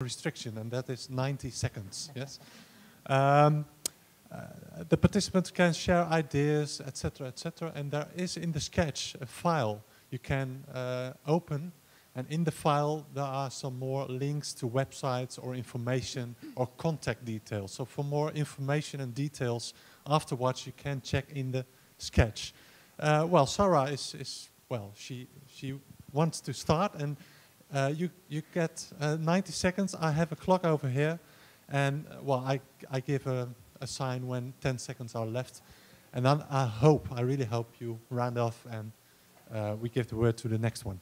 restriction, and that is 90 seconds. Yes. The participants can share ideas, etc., etc. And there is in the sketch a file you can open, and in the file there are some more links to websites or information or contact details. So for more information and details afterwards, you can check in the sketch. Well, Sarah she wants to start, and you get 90 seconds. I have a clock over here, and well, I give a sign when 10 seconds are left, and then I really hope you round off and we give the word to the next one.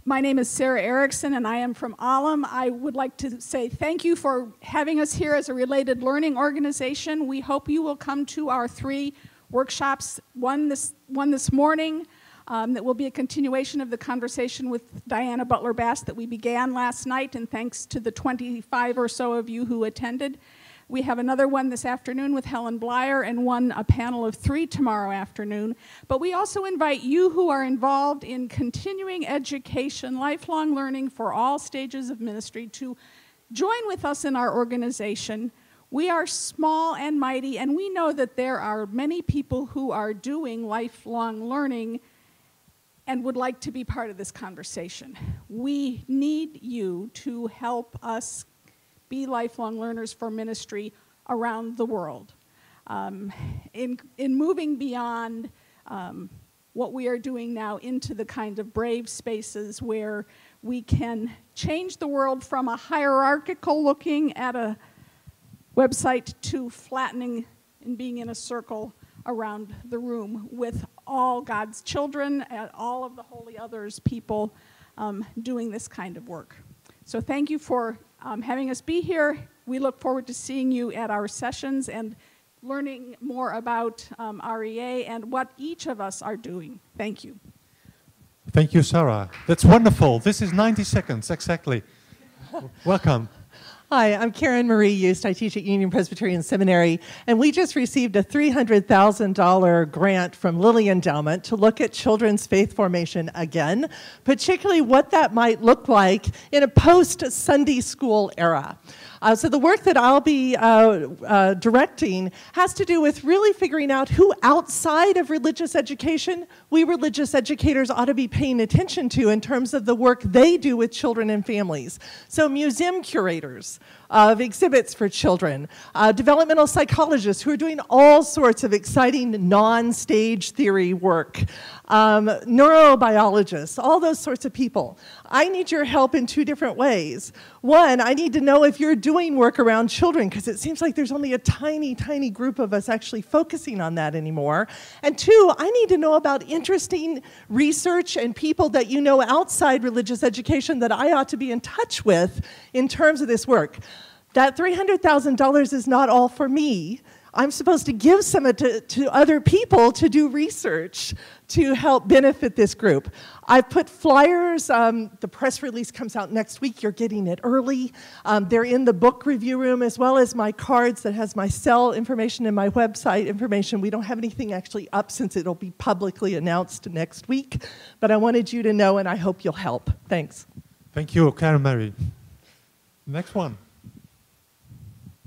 My name is Sarah Erickson, and I am from Alam. I would like to say thank you for having us here as a related learning organization. We hope you will come to our 3 workshops, one this morning, that will be a continuation of the conversation with Diana Butler-Bass that we began last night, and thanks to the 25 or so of you who attended. We have another one this afternoon with Helen Blyer, and a panel of 3 tomorrow afternoon. But we also invite you who are involved in continuing education, lifelong learning for all stages of ministry, to join with us in our organization. We are small and mighty, and we know that there are many people who are doing lifelong learning and would like to be part of this conversation. We need you to help us be lifelong learners for ministry around the world. In moving beyond what we are doing now into the kind of brave spaces where we can change the world from a hierarchical looking at a website to flattening and being in a circle around the room with all God's children and all of the holy others people doing this kind of work. So thank you for having us be here. We look forward to seeing you at our sessions and learning more about REA and what each of us are doing. Thank you. Thank you, Sarah. That's wonderful. This is 90 seconds, exactly. Welcome. Hi, I'm Karen Marie Eust. I teach at Union Presbyterian Seminary, and we just received a $300,000 grant from Lilly Endowment to look at children's faith formation again, particularly what that might look like in a post-Sunday school era. So the work that I'll be directing has to do with really figuring out who outside of religious education we religious educators ought to be paying attention to in terms of the work they do with children and families. So museum curators of exhibits for children, developmental psychologists who are doing all sorts of exciting non-stage theory work, neurobiologists, all those sorts of people. I need your help in 2 different ways. One, I need to know if you're doing work around children, because it seems like there's only a tiny, tiny group of us actually focusing on that anymore. And 2, I need to know about interesting research and people that you know outside religious education that I ought to be in touch with in terms of this work. That $300,000 is not all for me. I'm supposed to give some of it to other people to do research to help benefit this group. I've put flyers. The press release comes out next week. You're getting it early. They're in the book review room, as well as my cards that has my cell information and my website information. We don't have anything actually up since it'll be publicly announced next week. But I wanted you to know, and I hope you'll help. Thanks. Thank you, Karen Mary. Next one.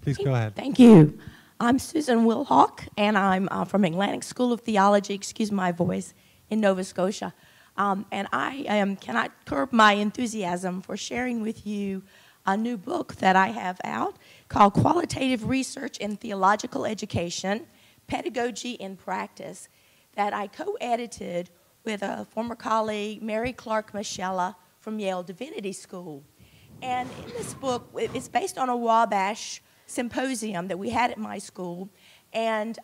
Please go ahead. Thank you. I'm Susan Wilhock, and I'm from Atlantic School of Theology, excuse my voice, in Nova Scotia. And I cannot curb my enthusiasm for sharing with you a new book that I have out called Qualitative Research in Theological Education, Pedagogy in Practice, that I co-edited with a former colleague, Mary Clark Michella from Yale Divinity School. And in this book, it's based on a Wabash symposium that we had at my school, and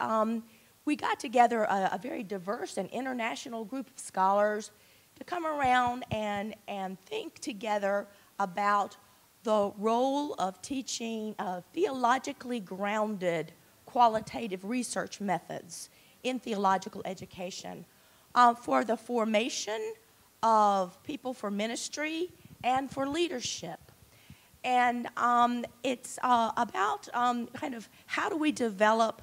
we got together a very diverse and international group of scholars to come around and think together about the role of teaching theologically grounded qualitative research methods in theological education for the formation of people for ministry and for leadership. And it's about kind of how do we develop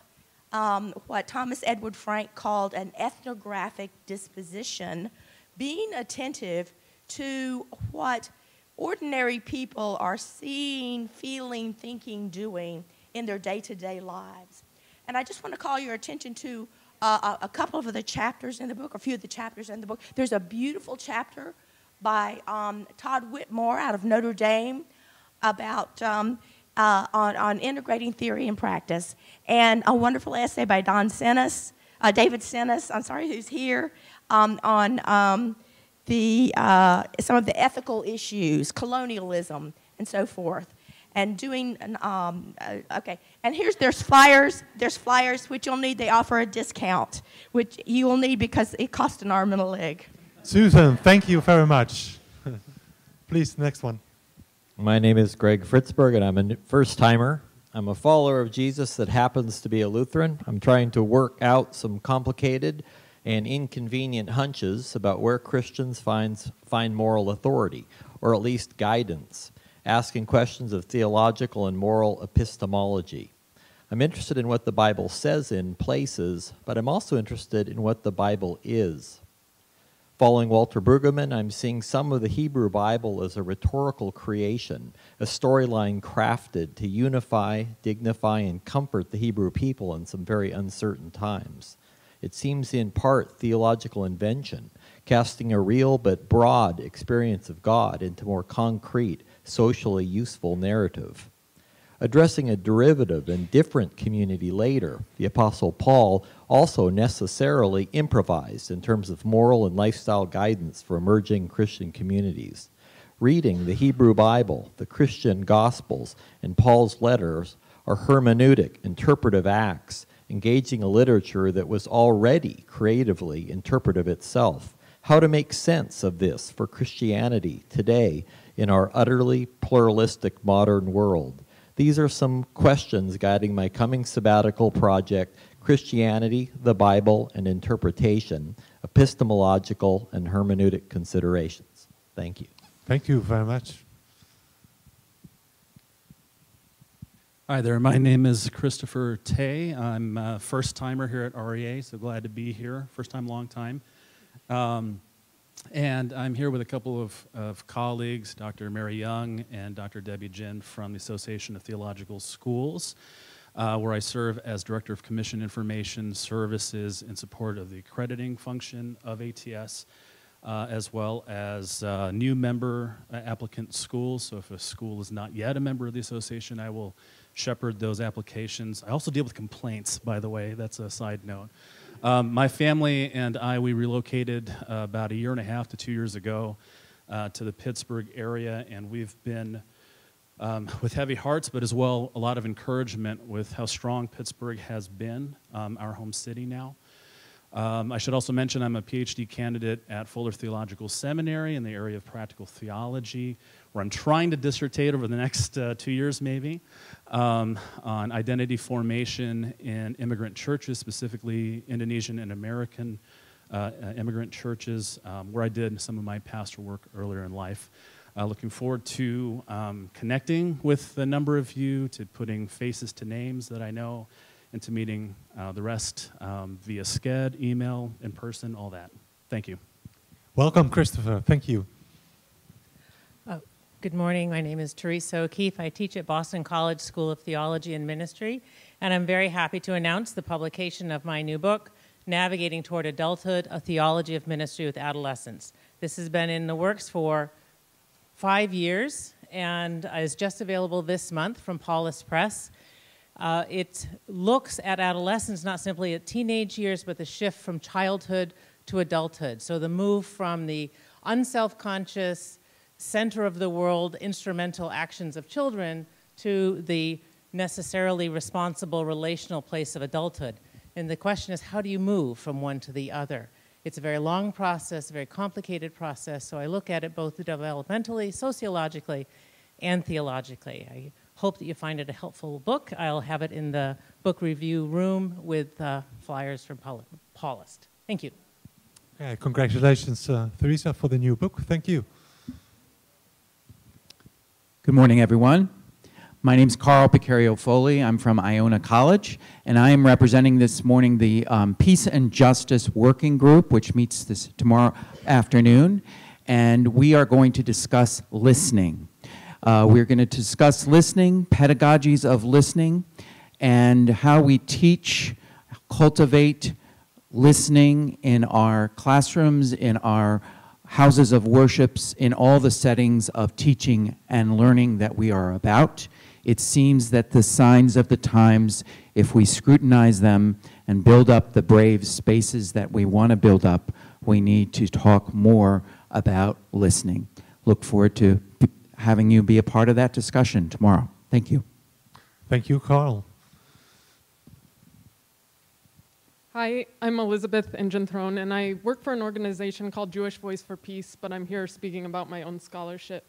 what Thomas Edward Frank called an ethnographic disposition, being attentive to what ordinary people are seeing, feeling, thinking, doing in their day-to-day lives. And I just want to call your attention to a couple of the chapters in the book, or a few of the chapters in the book. There's a beautiful chapter by Todd Whitmore out of Notre Dame about on integrating theory and practice, and a wonderful essay by David Sinis, who's here, on some of the ethical issues, colonialism, and so forth. And doing, okay, and there's flyers which you'll need. They offer a discount, which you will need because it costs an arm and a leg. Susan, thank you very much. Please, next one. My name is Greg Fritzberg, and I'm a first-timer. I'm a follower of Jesus that happens to be a Lutheran. I'm trying to work out some complicated and inconvenient hunches about where Christians find moral authority, or at least guidance, asking questions of theological and moral epistemology. I'm interested in what the Bible says in places, but I'm also interested in what the Bible is. Following Walter Brueggemann, I'm seeing some of the Hebrew Bible as a rhetorical creation, a storyline crafted to unify, dignify, and comfort the Hebrew people in some very uncertain times. It seems in part theological invention, casting a real but broad experience of God into more concrete, socially useful narrative. Addressing a derivative and different community later, the Apostle Paul also necessarily improvised in terms of moral and lifestyle guidance for emerging Christian communities. Reading the Hebrew Bible, the Christian Gospels, and Paul's letters are hermeneutic, interpretive acts, engaging a literature that was already creatively interpretive itself. How to make sense of this for Christianity today in our utterly pluralistic modern world. These are some questions guiding my coming sabbatical project, Christianity, the Bible, and Interpretation, Epistemological and Hermeneutic Considerations. Thank you. Thank you very much. Hi there, my name is Christopher Tay. I'm a first-timer here at REA, so glad to be here. First time, long time. And I'm here with a couple of colleagues, Dr. Mary Young and Dr. Debbie Jin from the Association of Theological Schools, where I serve as Director of Commission Information Services in support of the accrediting function of ATS, as well as new member applicant schools. So if a school is not yet a member of the association, I will shepherd those applications. I also deal with complaints, by the way. That's a side note. My family and we relocated about 1.5 to 2 years ago to the Pittsburgh area, and we've been with heavy hearts, but as well a lot of encouragement with how strong Pittsburgh has been, our home city now. I should also mention I'm a PhD candidate at Fuller Theological Seminary in the area of practical theology, where I'm trying to dissertate over the next 2 years maybe on identity formation in immigrant churches, specifically Indonesian and American immigrant churches, where I did some of my pastoral work earlier in life. Looking forward to connecting with a number of you, to putting faces to names that I know, and to meeting the rest via SCED, email, in person, all that. Thank you. Welcome, Christopher. Thank you. Good morning. My name is Teresa O'Keefe. I teach at Boston College School of Theology and Ministry, and I'm very happy to announce the publication of my new book, Navigating Toward Adulthood, A Theology of Ministry with Adolescents. This has been in the works for 5 years and is just available this month from Paulus Press. It looks at adolescence, not simply at teenage years, but the shift from childhood to adulthood. So the move from the unself-conscious, center of the world, instrumental actions of children to the necessarily responsible relational place of adulthood. And the question is, how do you move from one to the other? It's a very long process, a very complicated process, so I look at it both developmentally, sociologically, and theologically. I hope that you find it a helpful book. I'll have it in the book review room with flyers from Paulus. Thank you. Okay, congratulations, Teresa, for the new book. Thank you. Good morning, everyone. My name is Carl Picario Foley. I'm from Iona College, and I am representing this morning the Peace and Justice Working Group, which meets this tomorrow afternoon. and we are going to discuss listening. We're going to discuss listening, pedagogies of listening, and how we teach, cultivate listening in our classrooms, in our houses of worships, in all the settings of teaching and learning that we are about. It seems that the signs of the times, if we scrutinize them and build up the brave spaces that we want to build up, we need to talk more about listening. Look forward to having you be a part of that discussion tomorrow. Thank you. Thank you, Carl. Hi, I'm Elizabeth Ingenthron, and I work for an organization called Jewish Voice for Peace, but I'm here speaking about my own scholarship.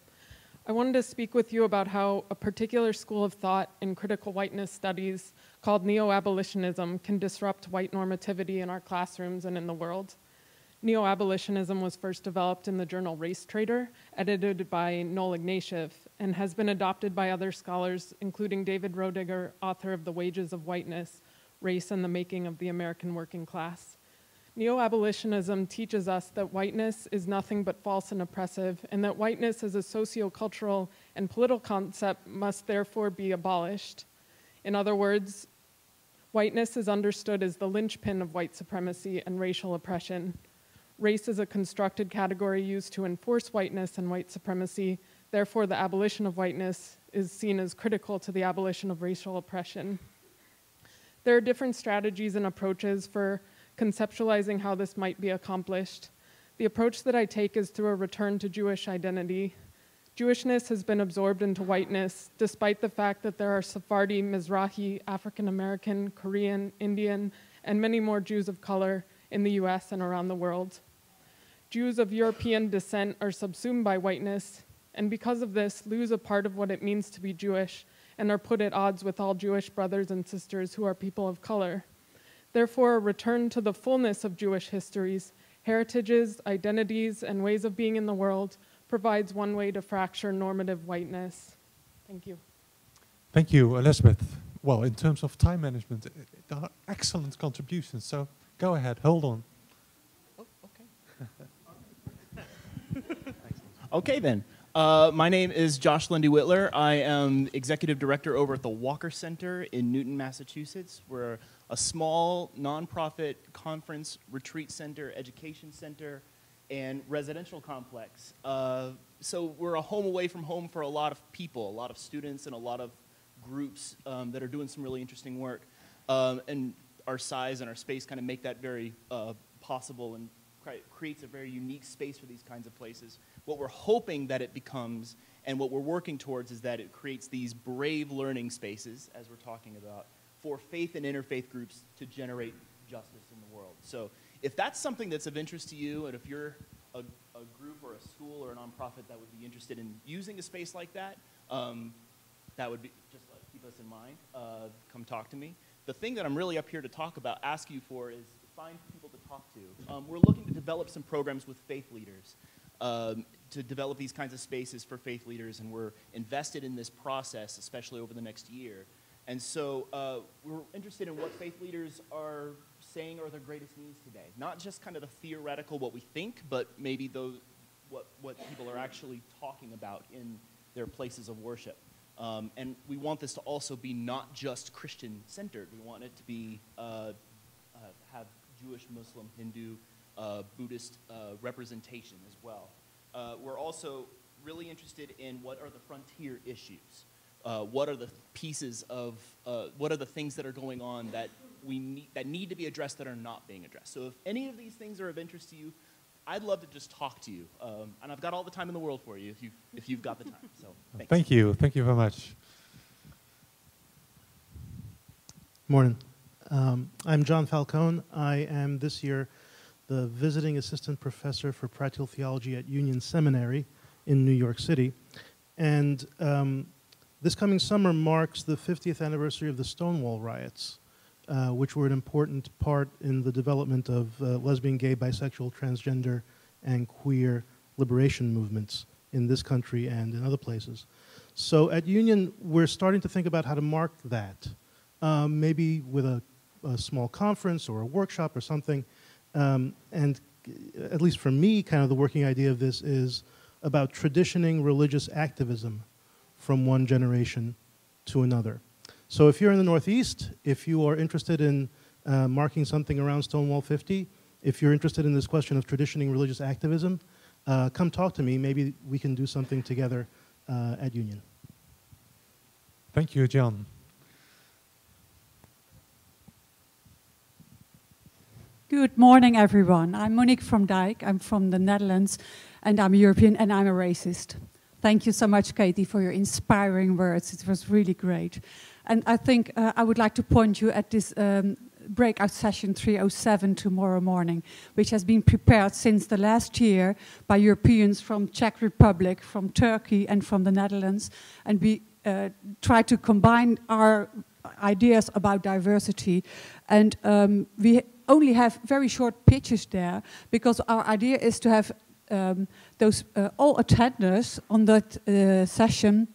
I wanted to speak with you about how a particular school of thought in critical whiteness studies called neo-abolitionism can disrupt white normativity in our classrooms and in the world. Neo-abolitionism was first developed in the journal Race Trader, edited by Noel Ignatieff, and has been adopted by other scholars, including David Roediger, author of The Wages of Whiteness, Race and the Making of the American Working Class. Neo-abolitionism teaches us that whiteness is nothing but false and oppressive, and that whiteness as a socio-cultural and political concept must therefore be abolished. In other words, whiteness is understood as the linchpin of white supremacy and racial oppression. Race is a constructed category used to enforce whiteness and white supremacy. Therefore, the abolition of whiteness is seen as critical to the abolition of racial oppression. There are different strategies and approaches for conceptualizing how this might be accomplished. The approach that I take is through a return to Jewish identity. Jewishness has been absorbed into whiteness, despite the fact that there are Sephardi, Mizrahi, African American, Korean, Indian, and many more Jews of color in the US and around the world. Jews of European descent are subsumed by whiteness, and because of this, lose a part of what it means to be Jewish, and are put at odds with all Jewish brothers and sisters who are people of color. Therefore, a return to the fullness of Jewish histories, heritages, identities, and ways of being in the world provides one way to fracture normative whiteness. Thank you. Thank you, Elizabeth. Well, in terms of time management, there are excellent contributions, so go ahead, hold on. Oh, okay. Okay, then. My name is Josh Lindy Whitler. I am Executive Director over at the Walker Center in Newton, Massachusetts. We're a small nonprofit conference, retreat center, education center, and residential complex. So we're a home away from home for a lot of people, a lot of students and a lot of groups that are doing some really interesting work. And our size and our space kind of make that very possible and creates a very unique space for these kinds of places. What we're hoping that it becomes and what we're working towards is that it creates these brave learning spaces, as we're talking about, for faith and interfaith groups to generate justice in the world. So if that's something that's of interest to you, and if you're a group or a school or a nonprofit that would be interested in using a space like that, that would be, just keep us in mind, come talk to me. The thing that I'm really up here to talk about, ask you for, is find people to talk to. We're looking to develop some programs with faith leaders, to develop these kinds of spaces for faith leaders, and we're invested in this process, especially over the next year. And so we're interested in what faith leaders are saying are their greatest needs today. Not just kind of the theoretical, what we think, but maybe those, what people are actually talking about in their places of worship. And we want this to also be not just Christian-centered. We want it to be, have Jewish, Muslim, Hindu, Buddhist representation as well. We're also really interested in what are the frontier issues. What are the pieces of, what are the things that are going on that that need to be addressed that are not being addressed. So if any of these things are of interest to you, I'd love to just talk to you. And I've got all the time in the world for you if you've got the time. So thanks. Thank you. Thank you very much. Morning. I'm John Falcone. I am this year the visiting assistant professor for practical theology at Union Seminary in New York City. And this coming summer marks the 50th anniversary of the Stonewall riots, which were an important part in the development of lesbian, gay, bisexual, transgender, and queer liberation movements in this country and in other places. So at Union, we're starting to think about how to mark that, maybe with a small conference or a workshop or something, and at least for me, kind of the working idea of this is about traditioning religious activism from one generation to another. So if you're in the Northeast, if you are interested in marking something around Stonewall 50, if you're interested in this question of traditioning religious activism, come talk to me. Maybe we can do something together at Union. Thank you, John. Good morning, everyone. I'm Monique from Dijk. I'm from the Netherlands, and I'm European, and I'm a racist. Thank you so much, Katie, for your inspiring words. It was really great. And I think I would like to point you at this breakout session 307 tomorrow morning, which has been prepared since the last year by Europeans from Czech Republic, from Turkey, and from the Netherlands. And we try to combine our ideas about diversity. And we only have very short pitches there, because our idea is to have all attenders on that session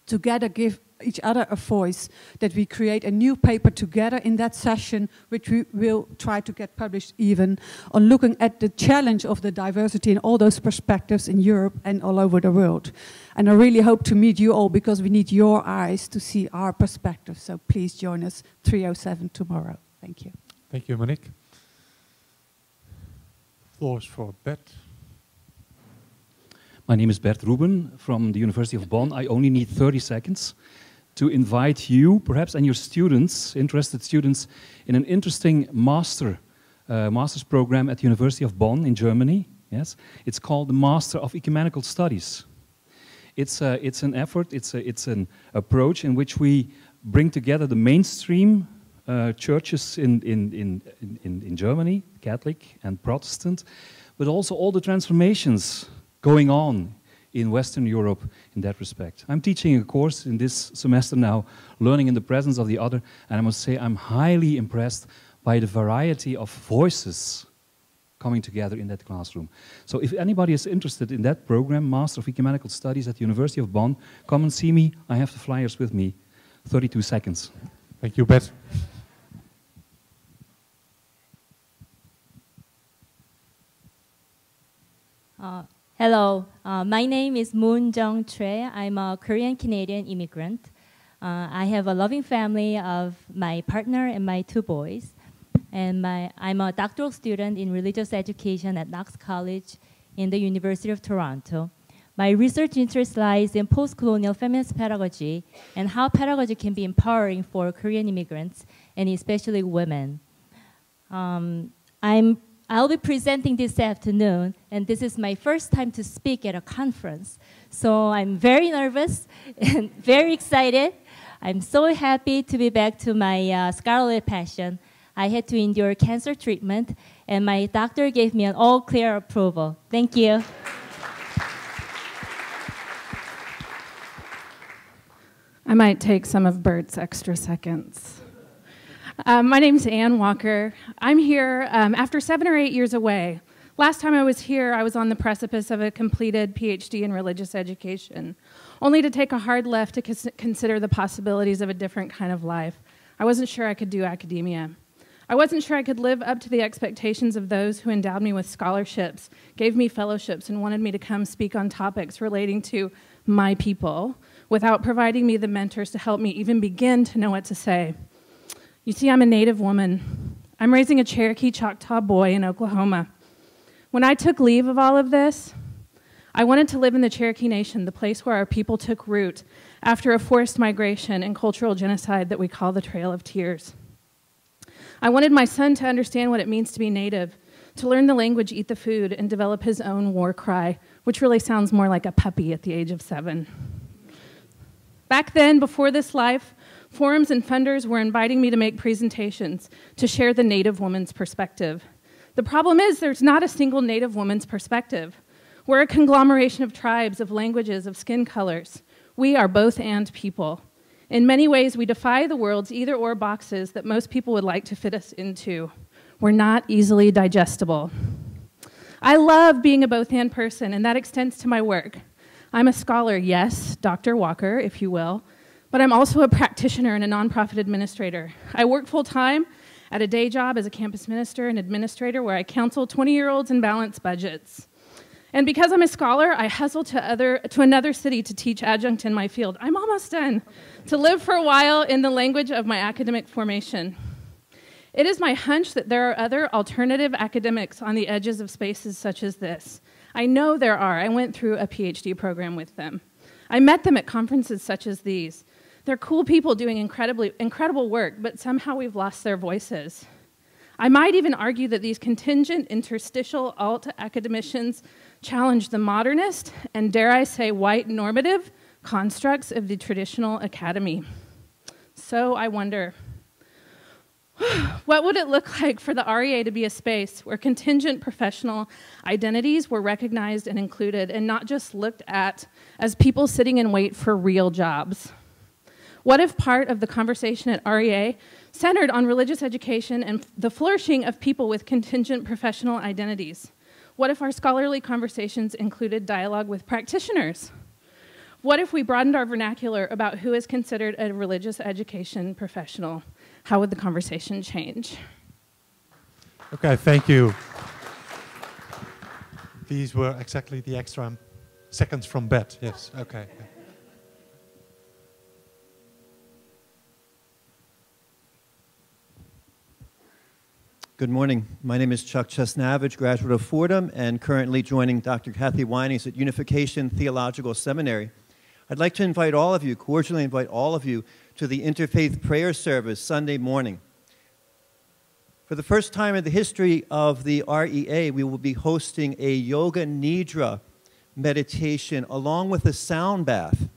together give each other a voice, that we create a new paper together in that session, which we will try to get published even, on looking at the challenge of the diversity in all those perspectives in Europe and all over the world. And I really hope to meet you all, because we need your eyes to see our perspective. So please join us 307 tomorrow. Thank you. Thank you, Monique. Floor is for Bert. My name is Bert Ruben from the University of Bonn. I only need 30 seconds to invite you, perhaps, and your students, interested students, in an interesting master's program at the University of Bonn in Germany. Yes, it's called the Master of Ecumenical Studies. It's an effort, it's an approach in which we bring together the mainstream churches in Germany, Catholic and Protestant, but also all the transformations going on in Western Europe in that respect. I'm teaching a course in this semester now, Learning in the Presence of the Other, and I must say I'm highly impressed by the variety of voices coming together in that classroom. So if anybody is interested in that program, Master of Ecumenical Studies at the University of Bonn, come and see me. I have the flyers with me. 32 seconds. Thank you, Bert. Hello, my name is Moon Jung Choi. I'm a Korean-Canadian immigrant. I have a loving family of my partner and my 2 boys. And I'm a doctoral student in religious education at Knox College in the University of Toronto. My research interest lies in post-colonial feminist pedagogy and how pedagogy can be empowering for Korean immigrants and especially women. I'll be presenting this afternoon, and this is my first time to speak at a conference. So I'm very nervous and very excited. I'm so happy to be back to my scholarly passion. I had to endure cancer treatment, and my doctor gave me an all-clear approval. Thank you. I might take some of Bert's extra seconds. My name's Ann Walker. I'm here after 7 or 8 years away. Last time I was here, I was on the precipice of a completed PhD in religious education, only to take a hard left to consider the possibilities of a different kind of life. I wasn't sure I could do academia. I wasn't sure I could live up to the expectations of those who endowed me with scholarships, gave me fellowships, and wanted me to come speak on topics relating to my people without providing me the mentors to help me even begin to know what to say. You see, I'm a Native woman. I'm raising a Cherokee Choctaw boy in Oklahoma. When I took leave of all of this, I wanted to live in the Cherokee Nation, the place where our people took root after a forced migration and cultural genocide that we call the Trail of Tears. I wanted my son to understand what it means to be Native, to learn the language, eat the food, and develop his own war cry, which really sounds more like a puppy at the age of 7. Back then, before this life, forums and funders were inviting me to make presentations to share the Native woman's perspective. The problem is there's not a single Native woman's perspective. We're a conglomeration of tribes, of languages, of skin colors. We are both and people. In many ways, we defy the world's either-or boxes that most people would like to fit us into. We're not easily digestible. I love being a both-and person, and that extends to my work. I'm a scholar, yes, Dr. Walker, if you will, but I'm also a practitioner and a nonprofit administrator. I work full-time at a day job as a campus minister and administrator where I counsel 20-year-olds and balance budgets. And because I'm a scholar, I hustle to another city to teach adjunct in my field. I'm almost done. To live for a while in the language of my academic formation. It is my hunch that there are other alternative academics on the edges of spaces such as this. I know there are. I went through a PhD program with them. I met them at conferences such as these. They're cool people doing incredible work, but somehow we've lost their voices. I might even argue that these contingent, interstitial, alt academicians challenge the modernist and, dare I say, white normative constructs of the traditional academy. So I wonder, what would it look like for the REA to be a space where contingent professional identities were recognized and included and not just looked at as people sitting in wait for real jobs? What if part of the conversation at REA centered on religious education and the flourishing of people with contingent professional identities? What if our scholarly conversations included dialogue with practitioners? What if we broadened our vernacular about who is considered a religious education professional? How would the conversation change? Okay, thank you. These were exactly the extra seconds from bed. Yes, okay. Good morning. My name is Chuck Chesnavage, graduate of Fordham, and currently joining Dr. Kathy Winings at Unification Theological Seminary. I'd like to cordially invite all of you to the Interfaith Prayer Service Sunday morning. For the first time in the history of the REA, we will be hosting a Yoga Nidra meditation along with a sound bath.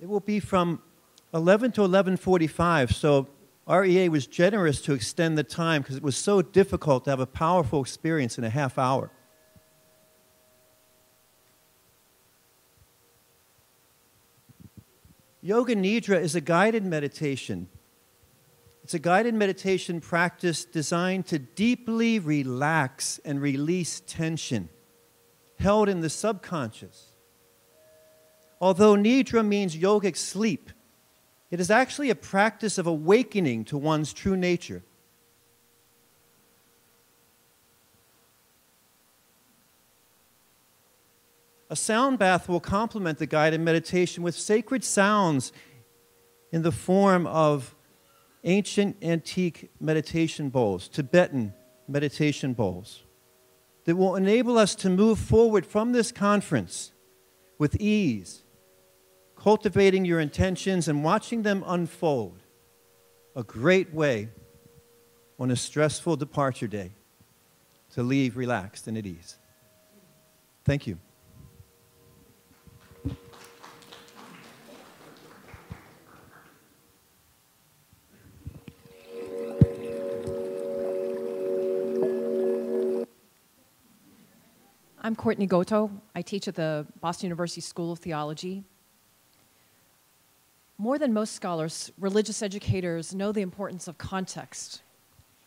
It will be from 11 to 11:45, so REA was generous to extend the time because it was so difficult to have a powerful experience in a half hour. Yoga Nidra is a guided meditation. It's a guided meditation practice designed to deeply relax and release tension held in the subconscious. Although Nidra means yogic sleep, it is actually a practice of awakening to one's true nature. A sound bath will complement the guided meditation with sacred sounds in the form of ancient antique meditation bowls, Tibetan meditation bowls, that will enable us to move forward from this conference with ease, cultivating your intentions and watching them unfold. A great way on a stressful departure day to leave relaxed and at ease. Thank you. I'm Courtney Goto. I teach at the Boston University School of Theology. More than most scholars, religious educators know the importance of context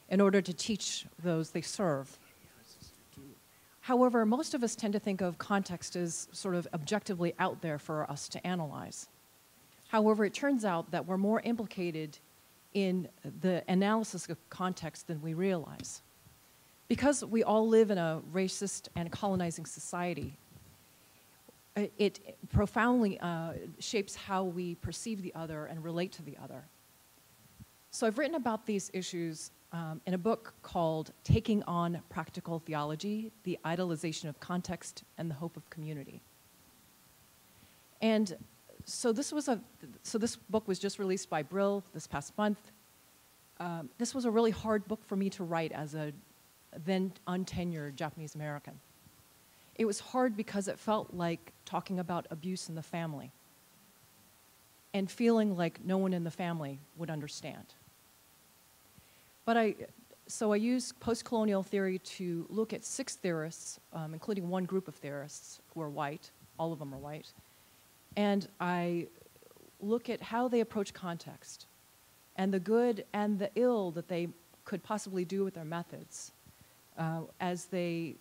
in order to teach those they serve. However, most of us tend to think of context as sort of objectively out there for us to analyze. However, it turns out that we're more implicated in the analysis of context than we realize. Because we all live in a racist and colonizing society, it profoundly shapes how we perceive the other and relate to the other. So I've written about these issues in a book called Taking on Practical Theology, The Idolization of Context and the Hope of Community. And so this book was just released by Brill this past month. This was a really hard book for me to write as a then untenured Japanese American. It was hard because it felt like talking about abuse in the family and feeling like no one in the family would understand. But so I used post-colonial theory to look at 6 theorists, including one group of theorists who are white, all of them are white, and I look at how they approach context and the good and the ill that they could possibly do with their methods as they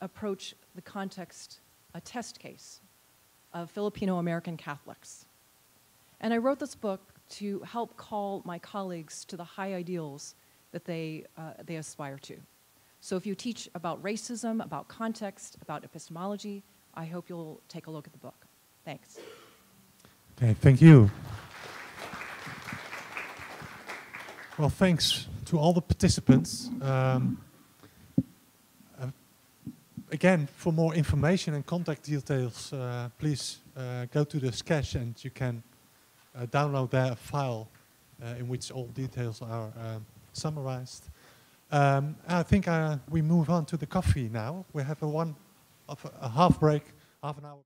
approach the context, a test case of Filipino American Catholics. And I wrote this book to help call my colleagues to the high ideals that they aspire to. So if you teach about racism, about context, about epistemology, I hope you'll take a look at the book. Thanks. Okay, thank you. Well, thanks to all the participants. Again, for more information and contact details, please go to the sketch and you can download there a file in which all details are summarized. I think we move on to the coffee now. We have a half break, half an hour.